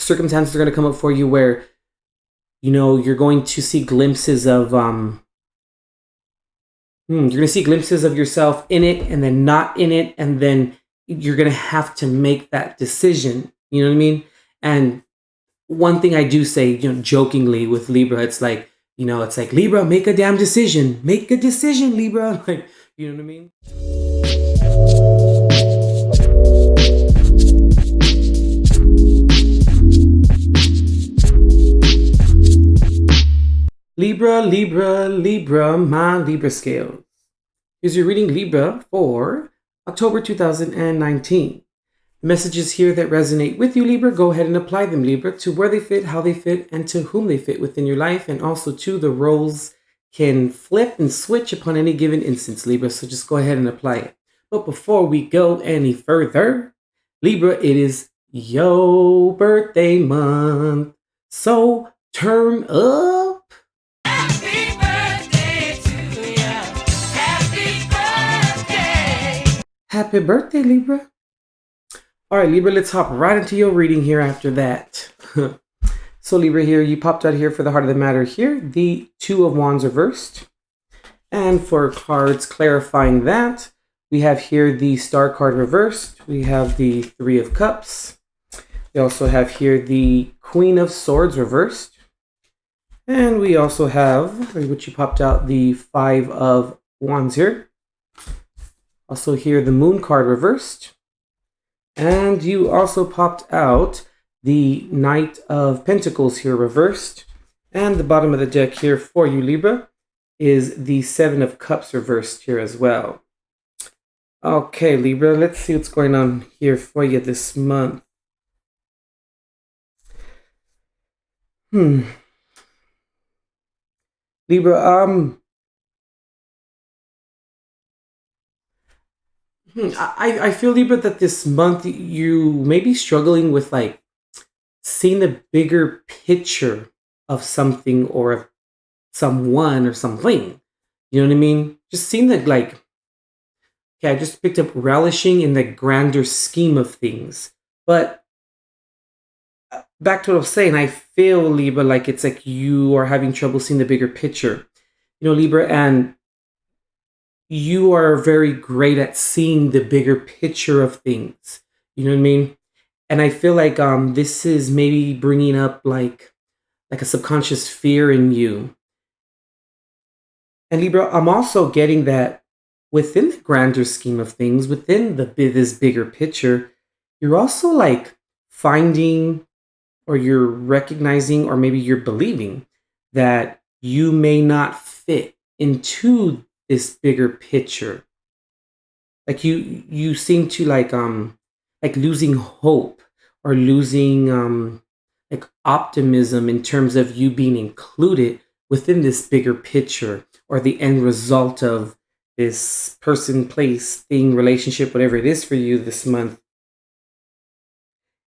circumstances are going to come up for you where, you're going to see glimpses of, you're going to see glimpses of yourself in it and then not in it. And then you're going to have to make that decision. You know what I mean? And one thing I do say, jokingly with Libra, it's like, Libra, make a damn decision. Make a decision, Libra. Like, you know what I mean? Libra, Libra, Libra, my Libra scales. Here's your reading, Libra, for October 2019. The messages here that resonate with you, Libra, go ahead and apply them, Libra, to where they fit, how they fit, and to whom they fit within your life. And also, to the roles can flip and switch upon any given instance, Libra. So just go ahead and apply it. But before we go any further, Libra, it is your birthday month. So turn up. Happy birthday to you. Happy birthday. Happy birthday, Libra. All right, Libra, let's hop right into your reading here after that. So, Libra, here, you popped out here for the heart of the matter here, the Two of Wands reversed. And for cards clarifying that, we have here the Star card reversed. We have the Three of Cups. We also have here the Queen of Swords reversed. And we also have, which you popped out, the Five of Wands here. Also here, the Moon card reversed. And you also popped out the Knight of Pentacles here reversed. And the bottom of the deck here for you, Libra, is the Seven of Cups reversed here as well. Okay, Libra, let's see what's going on here for you this month. Libra, I feel, Libra, that this month you may be struggling with like seeing the bigger picture of something or of someone or something. You know what I mean? Just seeing that, like, okay, I just picked up relishing in the grander scheme of things. But back to what I was saying, I feel, Libra, like it's like you are having trouble seeing the bigger picture. Libra, and you are very great at seeing the bigger picture of things. You know what I mean? And I feel like this is maybe bringing up like a subconscious fear in you. And Libra, I'm also getting that within the grander scheme of things, within this bigger picture, you're also like finding, or you're recognizing, or maybe you're believing that you may not fit into this bigger picture. Like you seem to like losing hope, or losing like optimism in terms of you being included within this bigger picture, or the end result of this person, place, thing, relationship, whatever it is for you this month.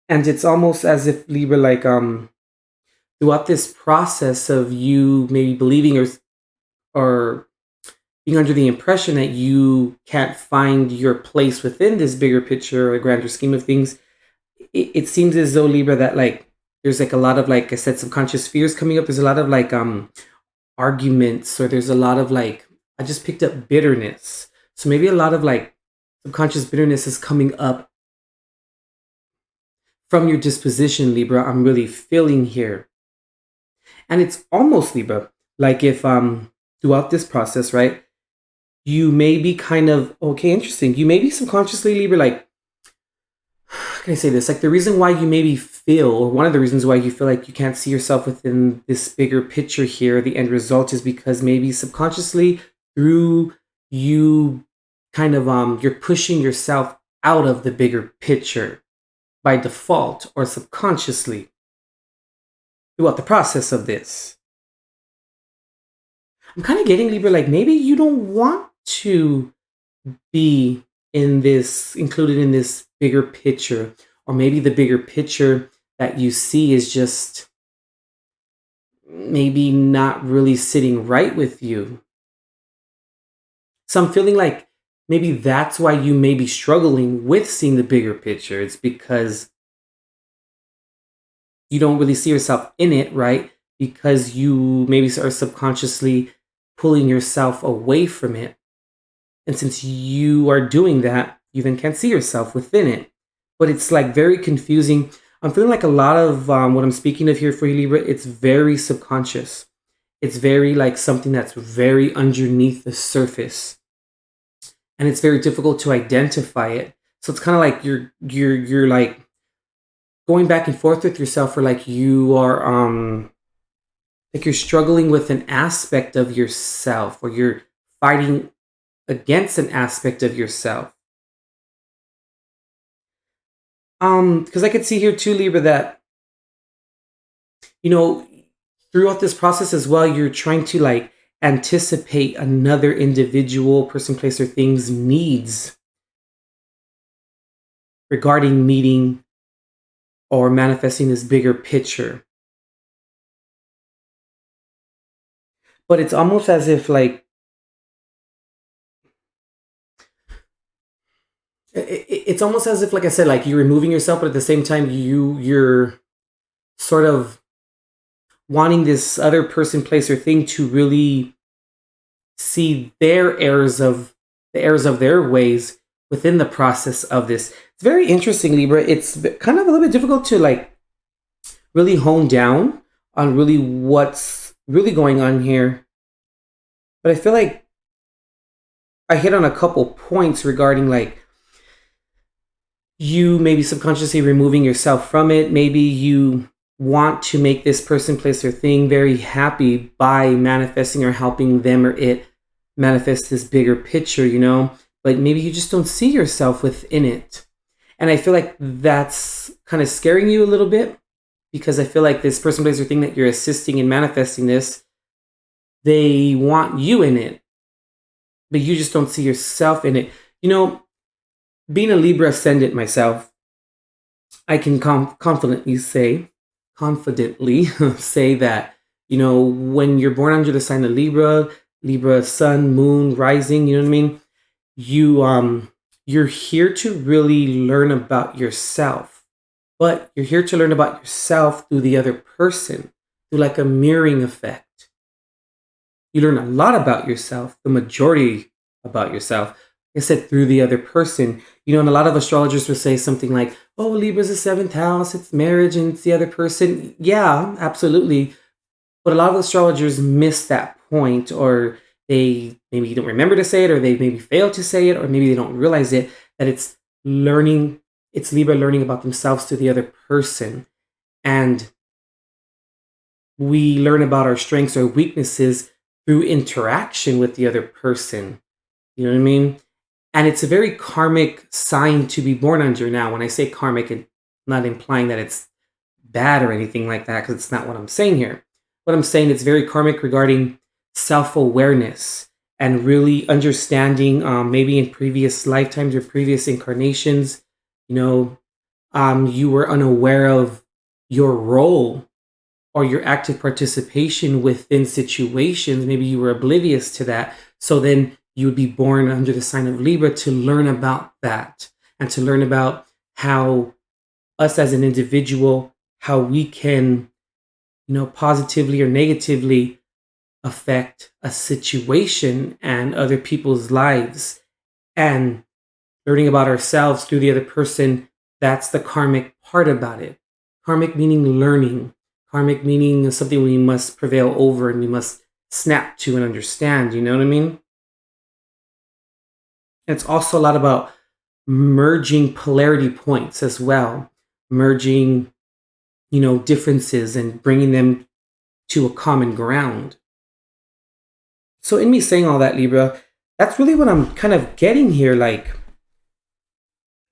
And it's almost as if, Libra, like throughout this process of you maybe believing or being under the impression that you can't find your place within this bigger picture or grander scheme of things, it seems as though, Libra, that like there's like a lot of, like I said, subconscious fears coming up. There's a lot of like arguments, or there's a lot of like, I just picked up bitterness. So maybe a lot of like subconscious bitterness is coming up from your disposition, Libra. I'm really feeling here. And it's almost, Libra, like if throughout this process, right, you may be kind of, okay, interesting. You may be subconsciously, Libra, like, how can I say this? Like the reason why you maybe feel, or one of the reasons why you feel like you can't see yourself within this bigger picture here, the end result, is because maybe subconsciously through you kind of, you're pushing yourself out of the bigger picture by default or subconsciously throughout the process of this. I'm kind of getting, Libra, like maybe you don't want to be included in this bigger picture, or maybe the bigger picture that you see is just maybe not really sitting right with you. So I'm feeling like maybe that's why you may be struggling with seeing the bigger picture. It's because you don't really see yourself in it, right? Because you maybe are subconsciously pulling yourself away from it. And since you are doing that, you then can't see yourself within it. But it's like very confusing. I'm feeling like a lot of what I'm speaking of here for you, Libra, it's very subconscious. It's very like something that's very underneath the surface. And it's very difficult to identify it. So it's kind of like you're like going back and forth with yourself, or like you are like you're struggling with an aspect of yourself, or you're fighting against an aspect of yourself. Because I could see here too, Libra, that you know, throughout this process as well, you're trying to like anticipate another individual, person, place, or thing's needs regarding meeting or manifesting this bigger picture. But it's almost as if like it's almost as if, like I said, like you're removing yourself, but at the same time you're sort of wanting this other person, place, or thing to really see their errors of the errors of their ways within the process of this. It's very interesting, Libra. It's kind of a little bit difficult to like really hone down on really what's really going on here. But I feel like I hit on a couple points regarding like you maybe subconsciously removing yourself from it. Maybe you want to make this person, place, or thing very happy by manifesting or helping them or it manifest this bigger picture, you know? But maybe you just don't see yourself within it. And I feel like that's kind of scaring you a little bit, because I feel like this person, place, or thing that you're assisting in manifesting this, they want you in it, but you just don't see yourself in it. You know, being a Libra ascendant myself, I can confidently say that, you know, when you're born under the sign of Libra, Libra sun, moon, rising, you know what I mean? You're here to really learn about yourself. But you're here to learn about yourself through the other person, through like a mirroring effect. You learn a lot about yourself, the majority about yourself. Like I said, through the other person. You know, and a lot of astrologers will say something like, oh, Libra's the seventh house, it's marriage, and it's the other person. Yeah, absolutely. But a lot of astrologers miss that point, or they maybe don't remember to say it, or they maybe fail to say it, or maybe they don't realize it, that it's Libra learning about themselves to the other person. And we learn about our strengths or weaknesses through interaction with the other person. You know what I mean? And it's a very karmic sign to be born under. Now, when I say karmic, I'm not implying that it's bad or anything like that, because it's not what I'm saying here. What I'm saying, it's very karmic regarding self-awareness and really understanding, maybe in previous lifetimes or previous incarnations, you know, you were unaware of your role or your active participation within situations. Maybe you were oblivious to that. So then you would be born under the sign of Libra to learn about that, and to learn about how us as an individual, how we can, you know, positively or negatively affect a situation and other people's lives. And learning about ourselves through the other person, that's the karmic part about it. Karmic meaning learning. Karmic meaning something we must prevail over and we must snap to and understand, you know what I mean? It's also a lot about merging polarity points as well, merging, you know, differences and bringing them to a common ground. So in me saying all that, Libra, that's really what I'm kind of getting here. Like,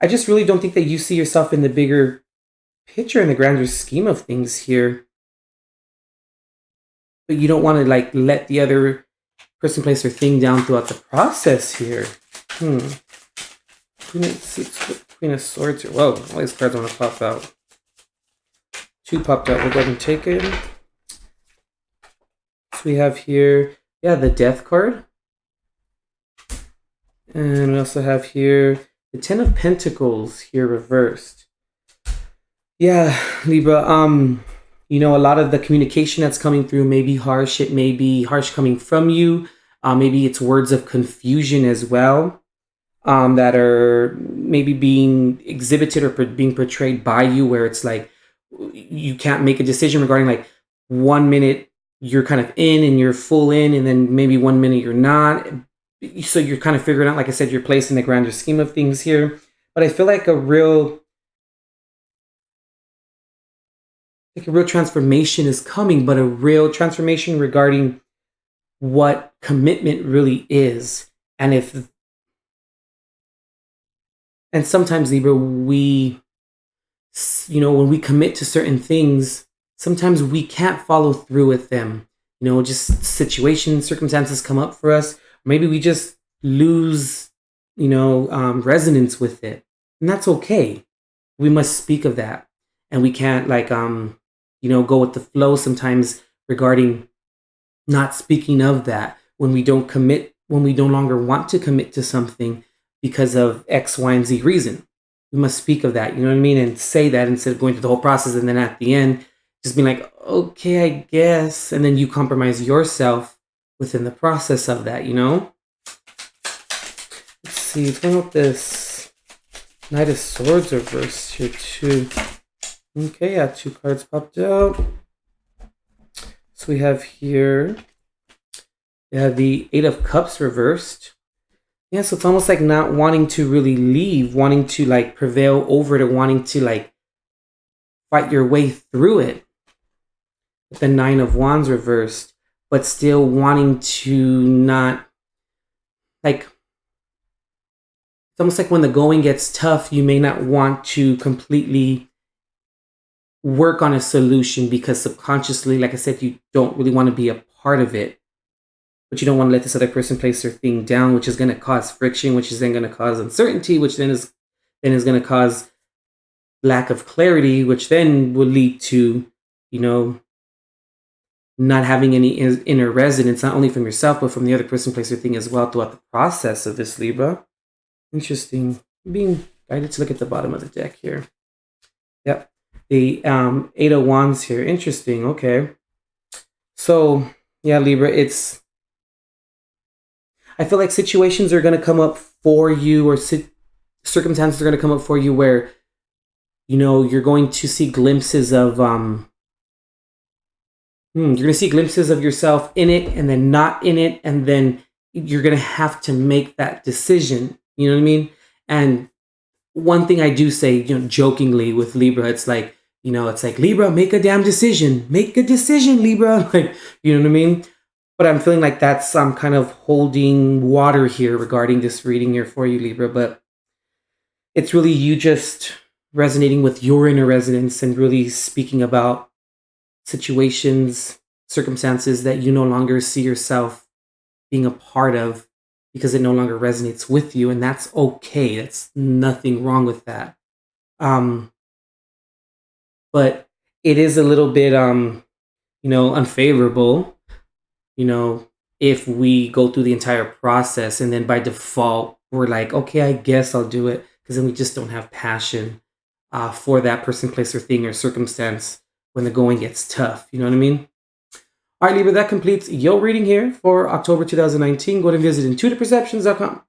I just really don't think that you see yourself in the bigger picture, in the grander scheme of things here. But you don't want to like let the other person, place, or thing down throughout the process here. Queen of Swords here. Whoa, all these cards want to pop out. Two popped out. We'll go ahead and take it. So we have here, yeah, the Death card. And we also have here the Ten of Pentacles here reversed. Yeah, Libra. A lot of the communication that's coming through may be harsh. It may be harsh coming from you. Maybe it's words of confusion as well, that are maybe being exhibited or being portrayed by you, where it's like you can't make a decision regarding, like, 1 minute you're kind of in and you're full in, and then maybe 1 minute you're not. So you're kind of figuring out, like I said, your place in the grander scheme of things here. But I feel like a real transformation is coming, but a real transformation regarding what commitment really is. And if and sometimes, Libra, when we commit to certain things, sometimes we can't follow through with them. Just situations, circumstances come up for us. Maybe we just lose, resonance with it. And that's okay. We must speak of that. And we can't, like, go with the flow sometimes regarding not speaking of that when we don't commit, when we no longer want to commit to something because of X, Y, and Z reason. We must speak of that, you know what I mean? And say that instead of going through the whole process and then at the end, just being like, okay, I guess. And then you compromise yourself within the process of that, you know? Let's see, what's going on with this Knight of Swords reversed here too. Okay, yeah, 2 cards popped out. So we have here, the 8 of Cups reversed. Yeah, so it's almost like not wanting to really leave, wanting to, like, prevail over it, or wanting to, like, fight your way through it. With the 9 of Wands reversed, but still wanting to not, like, it's almost like when the going gets tough, you may not want to completely work on a solution because subconsciously, like I said, you don't really want to be a part of it. But you don't want to let this other person place their thing down, which is going to cause friction, which is then going to cause uncertainty, which then is going to cause lack of clarity, which then will lead to, not having any inner resonance, not only from yourself, but from the other person place their thing as well throughout the process of this, Libra. Interesting. I'm being guided to look at the bottom of the deck here. Yep. The 8 of Wands here. Interesting. Okay. So, yeah, Libra, I feel like situations are going to come up for you, or circumstances are going to come up for you where, you're going to see glimpses of, you're going to see glimpses of yourself in it and then not in it. And then you're going to have to make that decision. You know what I mean? And one thing I do say, jokingly with Libra, it's like, Libra, make a damn decision. Make a decision, Libra. Like, you know what I mean? But I'm feeling like that's kind of holding water here regarding this reading here for you, Libra. But it's really you just resonating with your inner resonance and really speaking about situations, circumstances that you no longer see yourself being a part of because it no longer resonates with you. And that's okay. That's nothing wrong with that. But it is a little bit, unfavorable, if we go through the entire process and then by default we're like, okay, I guess I'll do it, because then we just don't have passion for that person, place, or thing or circumstance when the going gets tough. You know what I mean? All right, Libra, that completes your reading here for October 2019. Go ahead and visit intuitiveperceptions.com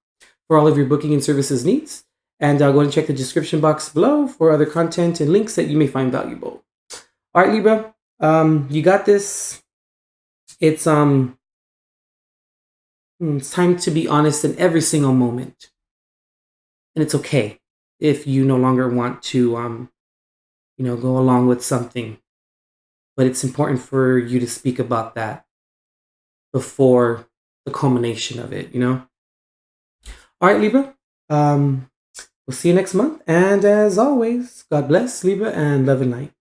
for all of your booking and services needs. And go ahead and check the description box below for other content and links that you may find valuable. All right, Libra, you got this. It's time to be honest in every single moment. And it's okay if you no longer want to, go along with something. But it's important for you to speak about that before the culmination of it, All right, Libra. We'll see you next month. And as always, God bless, Libra, and love and light.